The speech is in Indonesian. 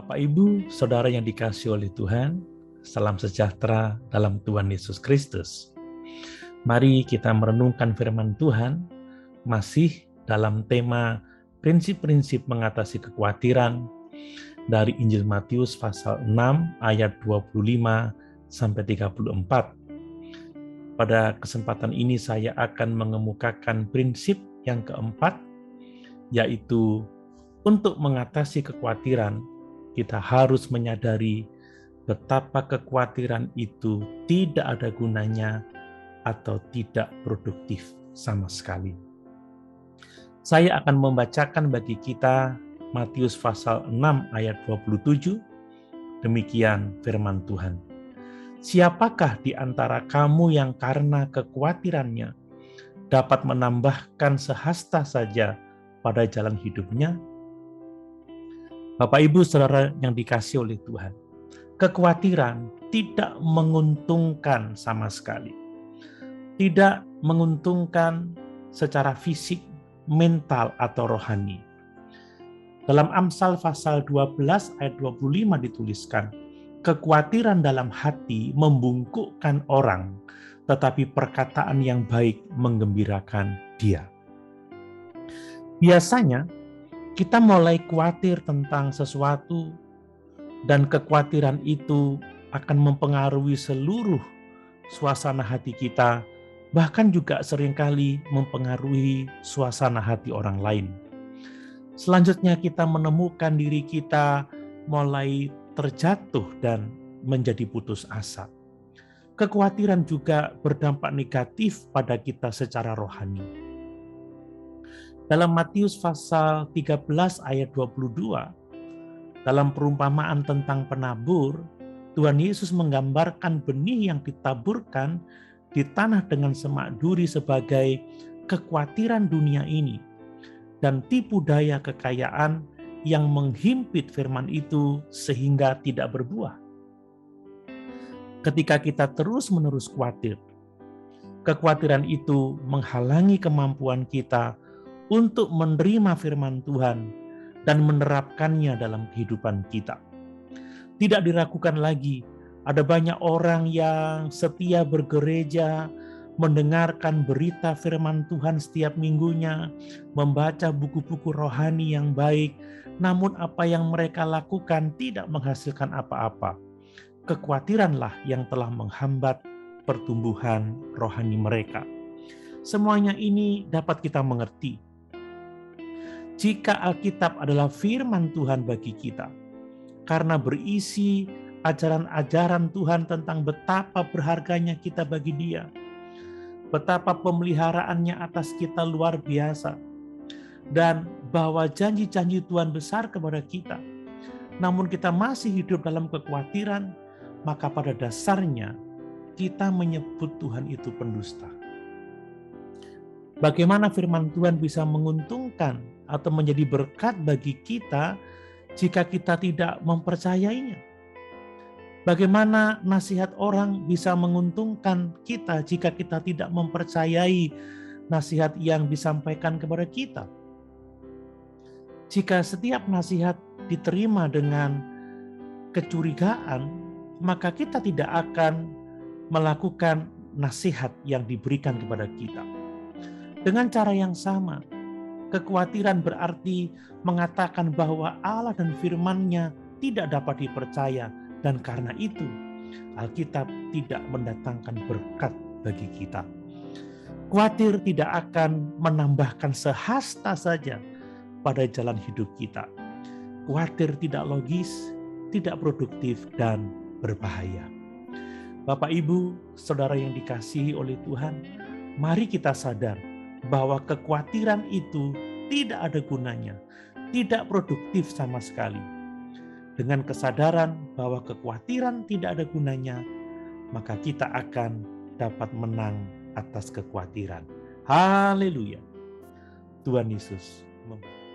Bapak, Ibu, Saudara yang dikasihi oleh Tuhan, salam sejahtera dalam Tuhan Yesus Kristus. Mari kita merenungkan firman Tuhan, masih dalam tema prinsip-prinsip mengatasi kekhawatiran dari Injil Matius pasal 6 ayat 25 sampai 34. Pada kesempatan ini saya akan mengemukakan prinsip yang keempat, yaitu untuk mengatasi kekhawatiran, kita harus menyadari betapa kekhawatiran itu tidak ada gunanya atau tidak produktif sama sekali. Saya akan membacakan bagi kita Matius pasal 6 ayat 27. Demikian firman Tuhan. Siapakah di antara kamu yang karena kekhawatirannya dapat menambahkan sehasta saja pada jalan hidupnya? Bapak, Ibu, Saudara yang dikasihi oleh Tuhan, kekhawatiran tidak menguntungkan sama sekali. Tidak menguntungkan secara fisik, mental, atau rohani. Dalam Amsal pasal 12 ayat 25 dituliskan, kekhawatiran dalam hati membungkukkan orang, tetapi perkataan yang baik menggembirakan dia. Biasanya, kita mulai khawatir tentang sesuatu, dan kekhawatiran itu akan mempengaruhi seluruh suasana hati kita, bahkan juga seringkali mempengaruhi suasana hati orang lain. Selanjutnya kita menemukan diri kita mulai terjatuh dan menjadi putus asa. Kekhawatiran juga berdampak negatif pada kita secara rohani. Dalam Matius pasal 13 ayat 22, dalam perumpamaan tentang penabur, Tuhan Yesus menggambarkan benih yang ditaburkan di tanah dengan semak duri sebagai kekhawatiran dunia ini dan tipu daya kekayaan yang menghimpit firman itu sehingga tidak berbuah. Ketika kita terus-menerus khawatir, kekhawatiran itu menghalangi kemampuan kita untuk menerima firman Tuhan dan menerapkannya dalam kehidupan kita. Tidak diragukan lagi, ada banyak orang yang setia bergereja, mendengarkan berita firman Tuhan setiap minggunya, membaca buku-buku rohani yang baik, namun apa yang mereka lakukan tidak menghasilkan apa-apa. Kekhawatiranlah yang telah menghambat pertumbuhan rohani mereka. Semuanya ini dapat kita mengerti jika Alkitab adalah firman Tuhan bagi kita, karena berisi ajaran-ajaran Tuhan tentang betapa berharganya kita bagi Dia, betapa pemeliharaannya atas kita luar biasa, dan bahwa janji-janji Tuhan besar kepada kita. Namun kita masih hidup dalam kekhawatiran, maka pada dasarnya kita menyebut Tuhan itu pendusta. Bagaimana firman Tuhan bisa menguntungkan atau menjadi berkat bagi kita jika kita tidak mempercayainya? Bagaimana nasihat orang bisa menguntungkan kita jika kita tidak mempercayai nasihat yang disampaikan kepada kita? Jika setiap nasihat diterima dengan kecurigaan, maka kita tidak akan melakukan nasihat yang diberikan kepada kita. Dengan cara yang sama, kekhawatiran berarti mengatakan bahwa Allah dan firman-Nya tidak dapat dipercaya, dan karena itu Alkitab tidak mendatangkan berkat bagi kita. Khawatir tidak akan menambahkan sehasta saja pada jalan hidup kita. Khawatir tidak logis, tidak produktif, dan berbahaya. Bapak, Ibu, Saudara yang dikasihi oleh Tuhan, mari kita sadar bahwa kekhawatiran itu tidak ada gunanya, tidak produktif sama sekali. Dengan kesadaran bahwa kekhawatiran tidak ada gunanya, maka kita akan dapat menang atas kekhawatiran. Haleluya. Tuhan Yesus memberkati.